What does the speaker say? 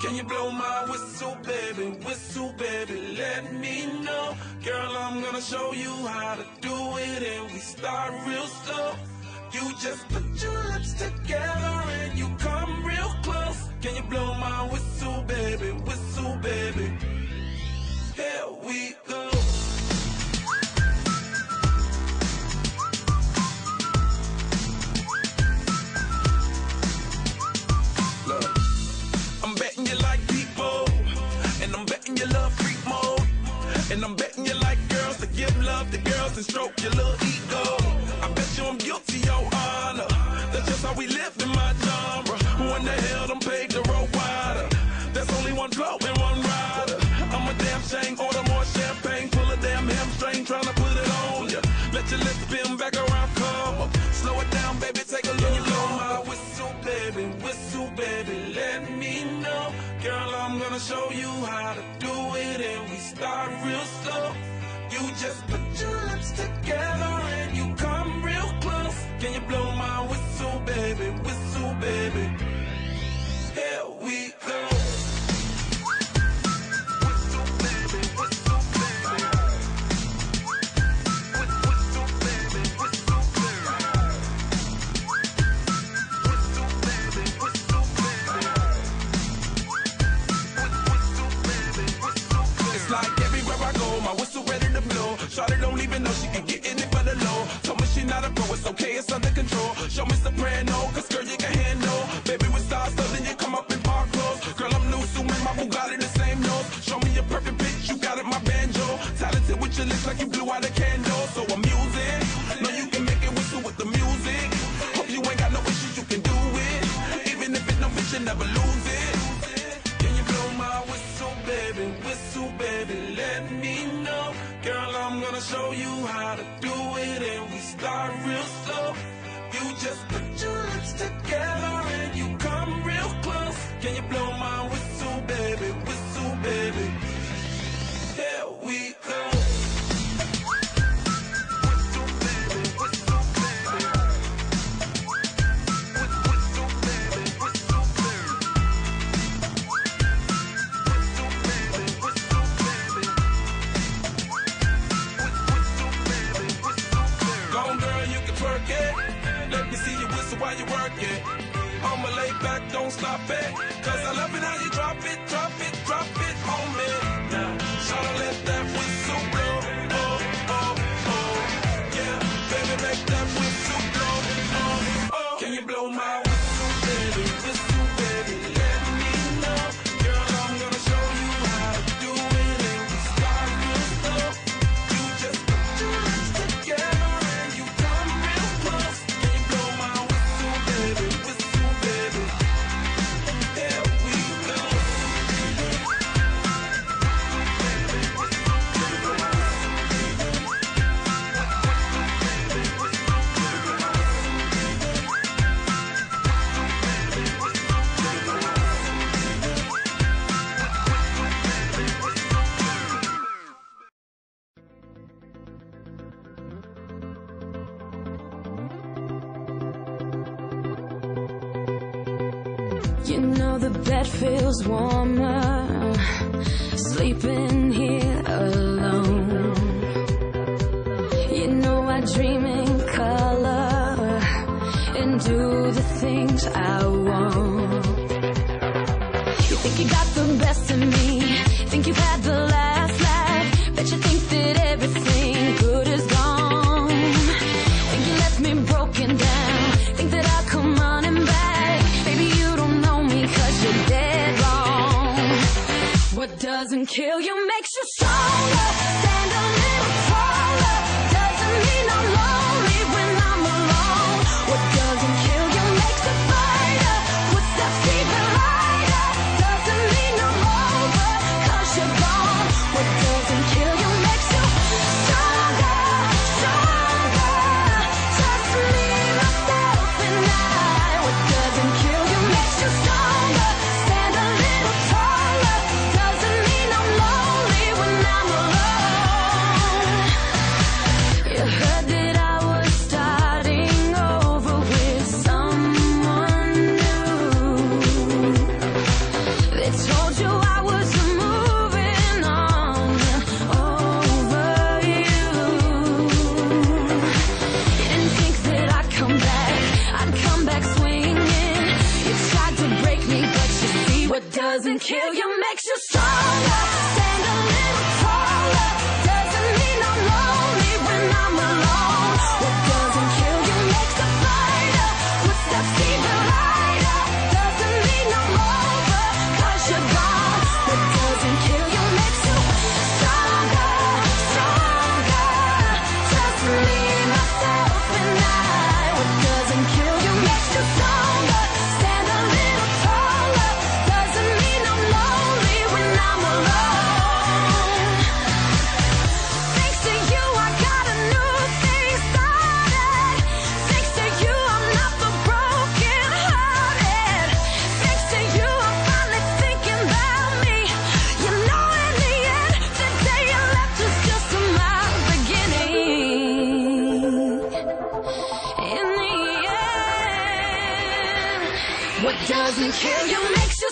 Can you blow my whistle, baby, let me know. Girl, I'm gonna show you how to do it, and we start real slow. You just put your lips together and you come real close. Can you blow my whistle, baby, here we go. Look, I'm betting you like people, and I'm betting you love freak mode, and I'm betting you like girls to give love to girls and stroke your little ego. I bet you I'm guilty, your honor. That's just how we live in my genre. Who in the hell done paved the road wider? There's only one flow and one rider. I'm a damn shame, order more champagne, pull a damn hamstring, trying to put it on ya. Let your lips spin back around, come up. Slow it down, baby, take a look. Can you blow my whistle, baby, let me know. Girl, I'm gonna show you how to do it, and we start real slow. You just put your lips together and you come real close. Can you blow my whistle, baby, here we go. It's like everywhere I go, my whistle ready to blow. Shawty don't even know she can get in it for the low. Told me she not a pro, it's okay, it's under control. Show me soprano, cause girl you can handle. Baby with stars, so then you come up in park clothes. Girl I'm new, so my Bugatti the same nose. Show me your perfect pitch, you got it, my banjo. Talented with your lips like you blew out a candle. So I'm using, know you can make it whistle with the music. Hope you ain't got no issues, you can do it. Even if it no bitch, you never lose it. Can you blow my whistle, baby, let me know. Girl, I'm gonna show you how to do it, and we start real slow. You just put your lips together and you come real close. Can you blow my whistle, baby, here we go. Let me see you whistle while you work it. I'ma lay back, don't stop it. Cause I love it how you drop it on me. Now, try to let that whistle blow. Oh, yeah, baby, make that whistle blow. Oh, can you blow my whistle, baby, let me know. Girl, I'm gonna show you how to do it, and we start real slow. You just put your lips together and you come real close. Can you blow my whistle, baby, here we go. You know the bed feels warmer, sleeping here alone. You know I dream in color and do the things I want. You think you got the best of me, think you've had the last laugh, bet you think that everything good is gone. Think you left me broken down, think that I'll come running back. Baby, you don't know me 'cause you're dead wrong. What doesn't kill you makes you stronger. Stand a little taller. Doesn't mean I'm lonely when I'm alone. What doesn't kill you makes a fighter. Footsteps even lighter. Doesn't mean I'm over 'cause you're gone. What doesn't kill you makes you stronger, stronger. Just me, myself, and I. What doesn't kill you makes you stronger. Stand a little taller. Doesn't mean I'm lonely when What doesn't kill you makes you stronger. Stand a little taller. Doesn't mean I'm lonely when I'm alone. What doesn't kill you makes a fighter. Footsteps even lighter. Doesn't mean I'm over, 'cause you're gone. What doesn't kill you makes you stronger, stronger. Just me, myself, and I. What doesn't kill you makes you stronger. Stand a little taller. Doesn't mean I'm lonely when I'm alone. Thanks to you, I got a new thing started. Thanks to you, I'm not the broken hearted. Thanks to you, I'm finally thinking about me. You know, in the end, the day you left was just my beginning. In the end, what doesn't kill you makes you